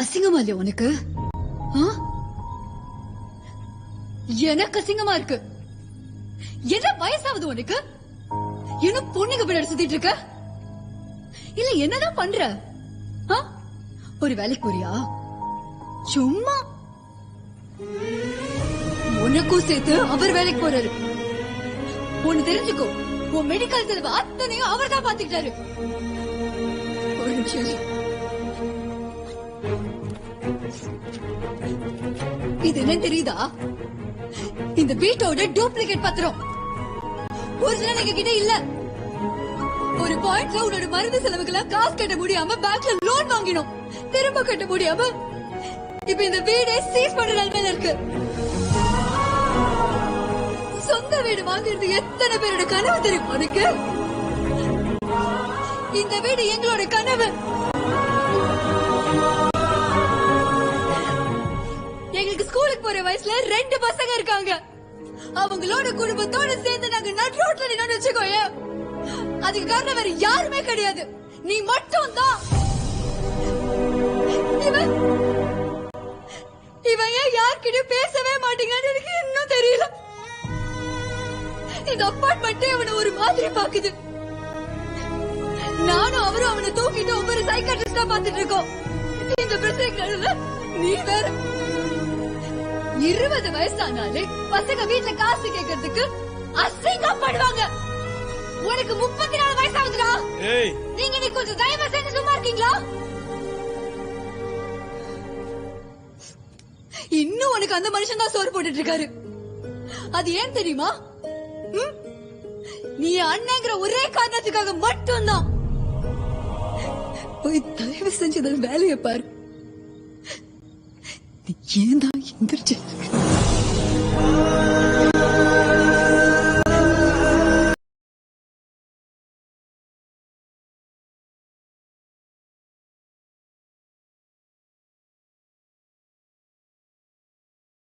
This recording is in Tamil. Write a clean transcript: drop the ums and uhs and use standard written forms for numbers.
அசிங்கமா இல்லையா உனக்கு? எனக்கு அசிங்கமா இருக்கு. என்ன வயசாவது உனக்கு? என்ன பொண்ணுங்க பின்னாடி சுத்திட்டு இருக்க? இல்ல என்னதான் பண்ற? ஒரு வேலைக்கு போறியா? சும்மா உனக்கும் சேர்த்து அவர் வேலைக்கு போறாரு. ஒன்னு தெரிஞ்சுக்கோ, உன் மெடிக்கல் செலவு அத்தனையும் அவர் தான் பாத்துக்கிட்டாரு. ஒரு நிமிஷம். இது என்ன தெரியுதா? இந்த வீட்டோட டூப்ளிகேட் பத்திரம். ஒரிஜினல் எங்க கிட்ட இல்ல. ஒரு பாயிண்ட்ல உன்னோட மருந்து செலவுகளை காசு கட்ட முடியாம பேங்க்ல லோன் வாங்கினோம். திரும்ப கட்ட முடியாம இப்ப இந்த வீடே சீஸ் பண்ற நிலைமையில இருக்கு. சொந்த வீடு வாங்குறது எத்தனை பேரோட கனவு தெரியும் உனக்கு? இந்த வீடு எங்களோட கனவு. எங்களுக்கு ஸ்கூலுக்கு போற வயசுல 2 பசங்க இருக்காங்க. அவங்களோட குடும்பத்தோட சேர்ந்து நாங்க நட் ரோட்ல நின்னு வச்சுக்கோயே. அதுக்கு காரணம் வேற யாருமே கிடையாது, நீ மட்டும் தான். இவன் ஏன் யார்கிட்டயும் பேசவே மாட்டீங்கன்னு எனக்கு இன்னும் தெரியல. இந்த அப்பார்ட்மெண்ட் அவனை ஒரு மாதிரி பாக்குது. நானும் அவரும் அவனை தூக்கிட்டு ஒவ்வொரு சைக்காட்ரிஸ்டா பாத்துட்டு இருக்கோம். இந்த பிரச்சனைக்கு நீ வேற 20 வயசானாலே பசங்க வீட்டுல காசு கேட்கறதுக்கு அசிங்கப்படுவாங்க. உனக்கு 34 வயசாகுதுடா. நீங்க நீ கொஞ்சம் தயவு செஞ்சு சும்மா இருக்கீங்களா? இன்னும் உனக்கு அந்த மனுஷன் தான் சோறு போட்டுட்டு இருக்காரு. அது ஏன் தெரியுமா? நீ அண்ணங்கிற ஒரே காரணத்துக்காக மட்டும்தான். போய் தயவு செஞ்சு வேலையை பாரு. நீ ஏன் தான் எந்திரிச்சு